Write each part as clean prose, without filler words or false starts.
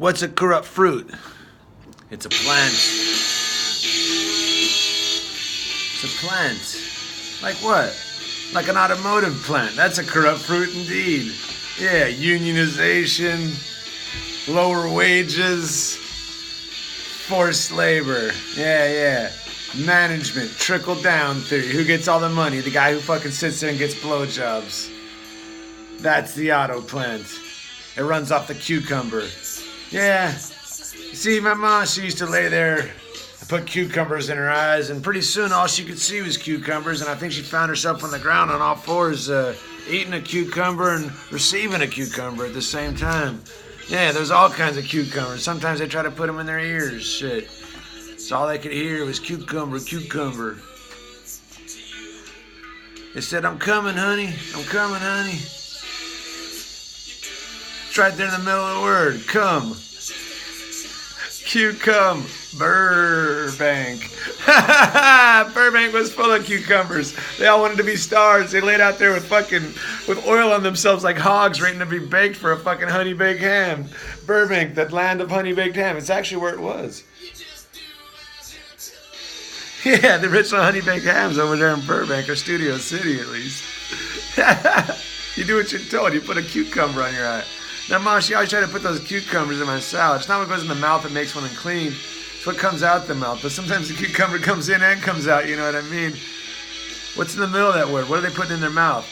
What's a corrupt fruit? It's a plant. It's a plant. Like what? Like an automotive plant. That's a corrupt fruit indeed. Yeah, unionization, lower wages, forced labor. Yeah. Management, trickle down theory. Who gets all the money? The guy who fucking sits there and gets blowjobs. That's the auto plant. It runs off the cucumber. Yeah. See, my mom, she used to lay there and put cucumbers in her eyes, and pretty soon all she could see was cucumbers, and I think she found herself on the ground on all fours, eating a cucumber and receiving a cucumber at the same time. Yeah, there's all kinds of cucumbers. Sometimes they try to put them in their ears. Shit. So all they could hear was cucumber, cucumber. They said, I'm coming, honey. I'm coming, honey. It's right there in the middle of the word. Come. Cucumber. Burbank. Burbank was full of cucumbers. They all wanted to be stars. They laid out there with oil on themselves like hogs waiting to be baked for a fucking honey baked ham. Burbank, that land of honey baked ham. It's actually where it was. Yeah, the original honey baked hams over there in Burbank, or Studio City at least. You do what you're told. You put a cucumber on your eye. Now, Mom, she always tried to put those cucumbers in my salad. It's not what goes in the mouth that makes one clean. It's what comes out the mouth. But sometimes the cucumber comes in and comes out, you know what I mean? What's in the middle of that word? What are they putting in their mouth?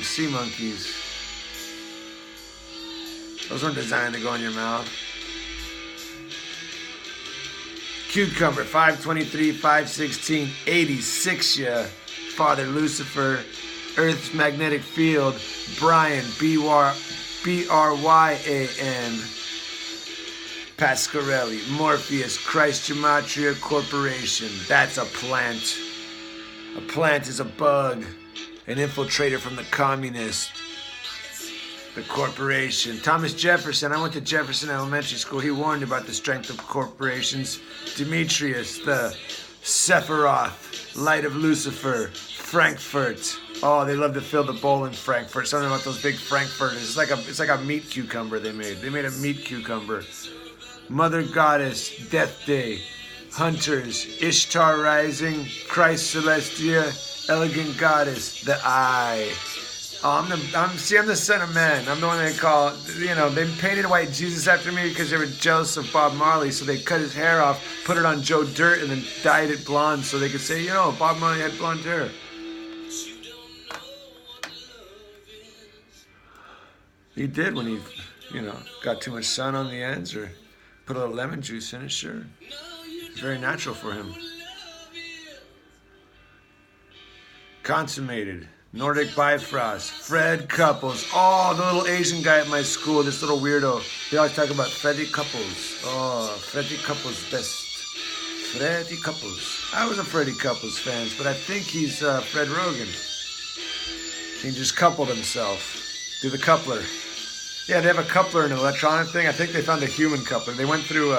Sea monkeys. Those weren't designed to go in your mouth. Cucumber, 523, 516, 86, yeah. Father Lucifer, Earth's magnetic field, Brian, B-R-Y-A-N, Pasquarelli, Morpheus, Christ Gematria Corporation. That's a plant. A plant is a bug, an infiltrator from the communist. The corporation. Thomas Jefferson. I went to Jefferson Elementary School. He warned about the strength of corporations. Demetrius, the Sephiroth, Light of Lucifer, Frankfurt. Oh, they love to fill the bowl in Frankfurt. Something about those big Frankfurters. It's like a meat cucumber they made. They made a meat cucumber. Mother Goddess, Death Day, Hunters, Ishtar Rising, Christ Celestia, Elegant Goddess, the Eye. Oh, I'm the son of man. I'm the one they call, they painted white Jesus after me because they were jealous of Bob Marley, so they cut his hair off, put it on Joe Dirt, and then dyed it blonde so they could say, Bob Marley had blonde hair. He did when he, got too much sun on the ends or put a little lemon juice in it, sure. It's very natural for him. Consummated. Nordic Bifrost, Fred Couples. Oh, the little Asian guy at my school, this little weirdo. They always talk about Freddie Couples. Oh, Freddie Couples best. Freddie Couples. I was a Freddie Couples fan, but I think he's Fred Rogan. He just coupled himself. Do the coupler. Yeah, they have a coupler in an electronic thing. I think they found a human coupler. They went through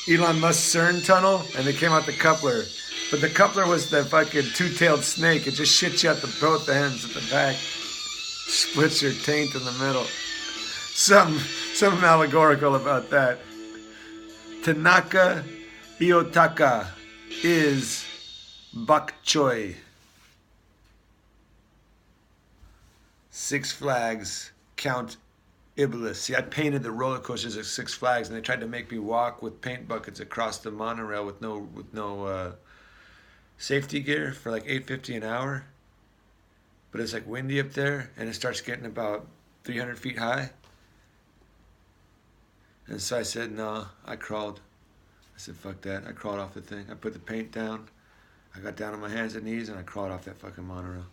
Elon Musk's CERN tunnel, and they came out the coupler. But the coupler was the fucking two-tailed snake. It just shits you out both ends at the back. Splits your taint in the middle. Something allegorical about that. Tanaka Iyotaka is bok choy. Six Flags, Count Iblis. See, I painted the roller coasters at Six Flags, and they tried to make me walk with paint buckets across the monorail with no safety gear for like $8.50 an hour. But it's like windy up there, and it starts getting about 300 feet high. And so I said, no, I crawled. I said, fuck that. I crawled off the thing. I put the paint down. I got down on my hands and knees, and I crawled off that fucking monorail.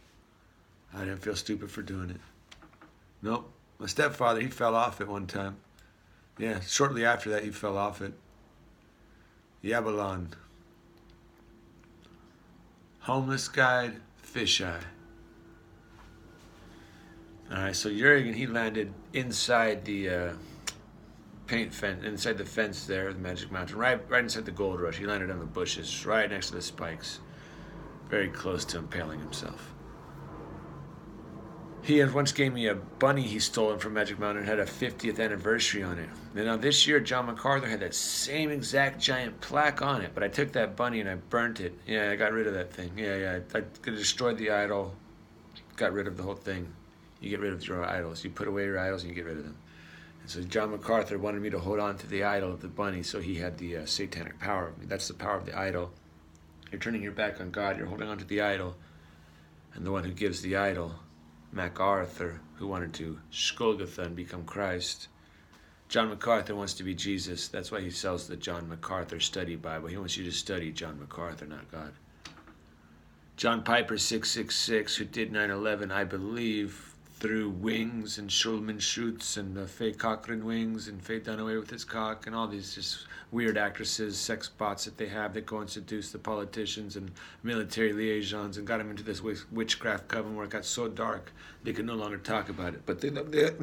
I didn't feel stupid for doing it. Nope. My stepfather, he fell off it one time. Yeah, shortly after that, he fell off it. Yabalon. Homeless Guide, Fisheye. Alright, so Jurgen, he landed inside the paint fence, inside the fence there, the Magic Mountain, right inside the Gold Rush. He landed on the bushes, right next to the spikes. Very close to impaling himself. He had once gave me a bunny he stolen from Magic Mountain and had a 50th anniversary on it. And now this year, John MacArthur had that same exact giant plaque on it, but I took that bunny and I burnt it. Yeah, I got rid of that thing. Yeah, I destroyed the idol, got rid of the whole thing. You get rid of your idols. You put away your idols and you get rid of them. And so John MacArthur wanted me to hold on to the idol of the bunny, so he had the satanic power of me. That's the power of the idol. You're turning your back on God. You're holding on to the idol. And the one who gives the idol, MacArthur, who wanted to Golgotha and become Christ. John MacArthur wants to be Jesus. That's why he sells the John MacArthur Study Bible. He wants you to study John MacArthur, not God. John Piper 666, who did 9/11, I believe, through Wings and Schulman Schutz and Faye Cochran Wings and Faye Dunaway with his cock and all these just weird actresses, sex bots that they have that go and seduce the politicians and military liaisons and got them into this witchcraft coven where it got so dark they could no longer talk about it. But they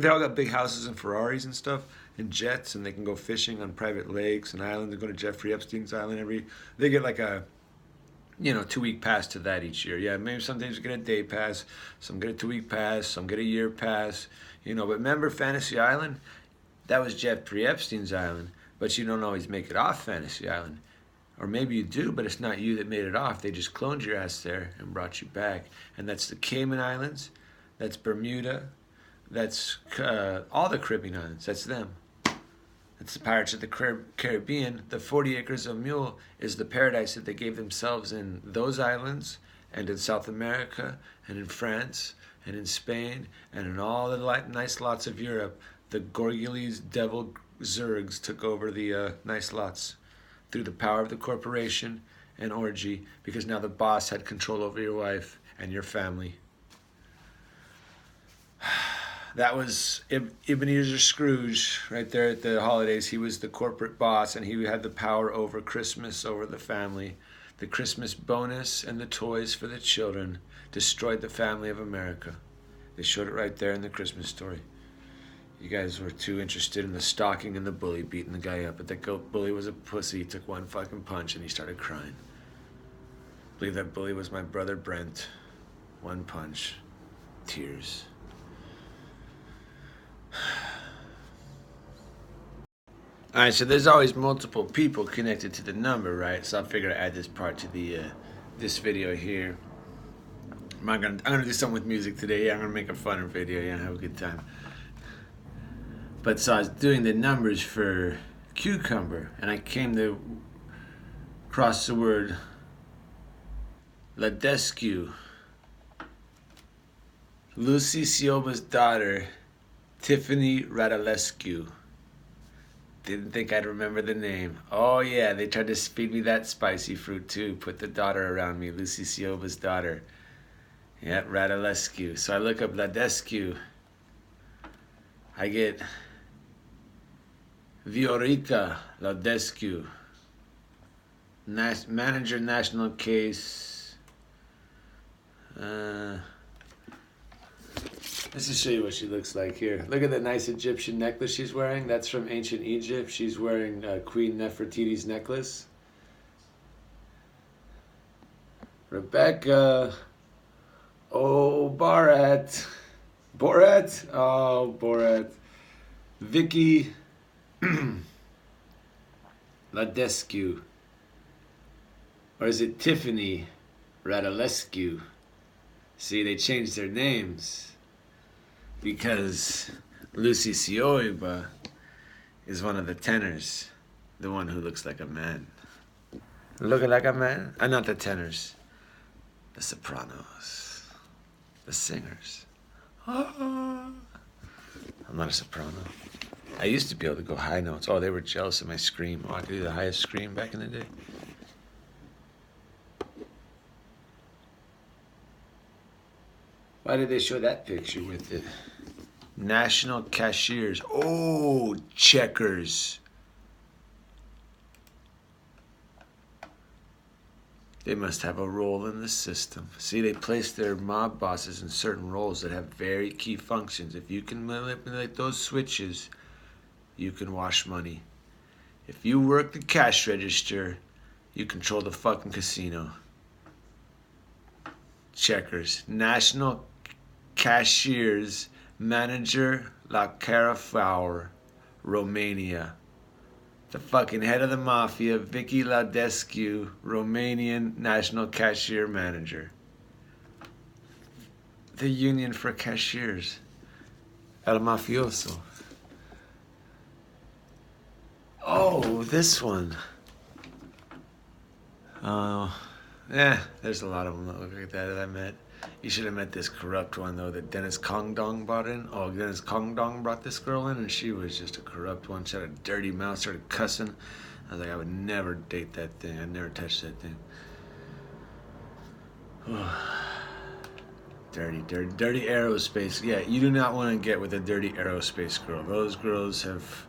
all got big houses and Ferraris and stuff and jets, and they can go fishing on private lakes and islands. They go to Jeffrey Epstein's island they get like a 2-week pass to that each year. Yeah, maybe some days you get a day pass, some get a 2-week pass, some get a year pass, But remember Fantasy Island? That was Jeffrey Epstein's island, but you don't always make it off Fantasy Island. Or maybe you do, but it's not you that made it off. They just cloned your ass there and brought you back. And that's the Cayman Islands, that's Bermuda, that's all the Caribbean islands, that's them. It's the Pirates of the Caribbean. The 40 acres of mule is the paradise that they gave themselves in those islands and in South America and in France and in Spain and in all the nice lots of Europe. The Gorgiles devil Zergs took over the nice lots through the power of the corporation and orgy, because now the boss had control over your wife and your family. That was Ebenezer Scrooge right there at the holidays. He was the corporate boss, and he had the power over Christmas, over the family. The Christmas bonus and the toys for the children destroyed the family of America. They showed it right there in the Christmas story. You guys were too interested in the stalking and the bully beating the guy up, but the bully was a pussy. He took one fucking punch and he started crying. I believe that bully was my brother Brent. One punch, tears. Alright, so there's always multiple people connected to the number, right? So I figured I'd add this part to the this video here. I'm gonna do something with music today. Yeah, I'm gonna make a funner video. Yeah, have a good time. But so I was doing the numbers for cucumber, and I came to cross the word Ladescu. Lucy Sioba's daughter, Tiffany Radulescu. Didn't think I'd remember the name. Oh yeah, they tried to feed me that spicy fruit too. Put the daughter around me, Lucy Sioba's daughter. Yeah, Radulescu. So I look up Ladescu. I get Viorica Ladescu. Manager national case. Let's just show you what she looks like here. Look at that nice Egyptian necklace she's wearing. That's from ancient Egypt. She's wearing Queen Nefertiti's necklace. Rebecca. Oh, Borat. Borat? Oh, Borat. Vicky Ladescu. Or is it Tiffany Radulescu? See, they changed their names because Lucy Sioba is one of the tenors, the one who looks like a man. Looking like a man? Not the tenors, the sopranos, the singers. I'm not a soprano. I used to be able to go high notes. Oh, they were jealous of my scream. Oh, I could do the highest scream back in the day. Why did they show that picture with it? National Cashiers. Oh, Checkers. They must have a role in the system. See, they place their mob bosses in certain roles that have very key functions. If you can manipulate those switches, you can wash money. If you work the cash register, you control the fucking casino. Checkers. National Cashiers Manager La Caraflower, Romania. The fucking head of the mafia, Vicky Ladescu, Romanian National Cashier Manager. The Union for Cashiers. El Mafioso. Oh, this one. Oh, there's a lot of them that look like that I met. You should have met this corrupt one, though, that Dennis Kongdong brought in. Oh, Dennis Kongdong brought this girl in, and she was just a corrupt one. She had a dirty mouth, started cussing. I was like, I would never date that thing. I'd never touch that thing. Dirty aerospace. Yeah, you do not want to get with a dirty aerospace girl. Those girls have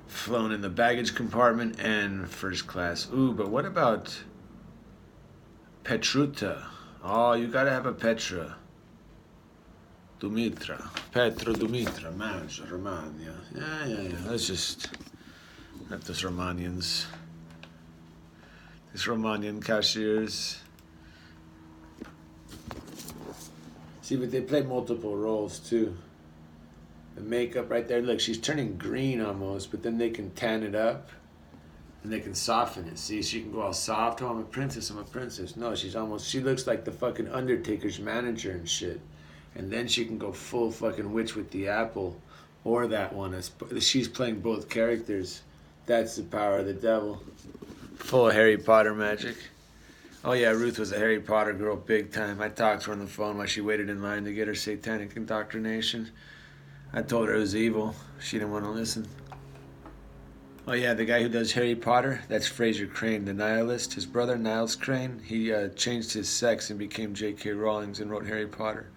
flown in the baggage compartment and first class. Ooh, but what about Petruta? Oh, you gotta have a Petra. Dumitra. Petro Dumitra. Manager, Romania. Yeah. Let's just have those Romanians. These Romanian cashiers. See, but they play multiple roles too. The makeup right there, look, she's turning green almost, but then they can tan it up and they can soften it. See, she can go all soft. Oh, I'm a princess. No, she looks like the fucking Undertaker's manager and shit. And then she can go full fucking witch with the apple, or that one. She's playing both characters. That's the power of the devil. Full of Harry Potter magic. Oh yeah, Ruth was a Harry Potter girl big time. I talked to her on the phone while she waited in line to get her satanic indoctrination. I told her it was evil. She didn't want to listen. Oh yeah, the guy who does Harry Potter, that's Fraser Crane, the nihilist. His brother, Niles Crane, he changed his sex and became J.K. Rowling and wrote Harry Potter.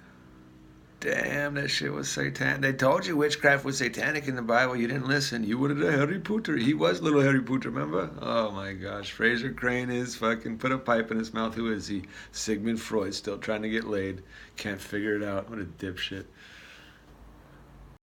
Damn, that shit was satanic. They told you witchcraft was satanic in the Bible. You didn't listen. You wanted a Harry Potter. He was little Harry Potter, remember? Oh my gosh. Fraser Crane is fucking put a pipe in his mouth. Who is he? Sigmund Freud, still trying to get laid. Can't figure it out. What a dipshit.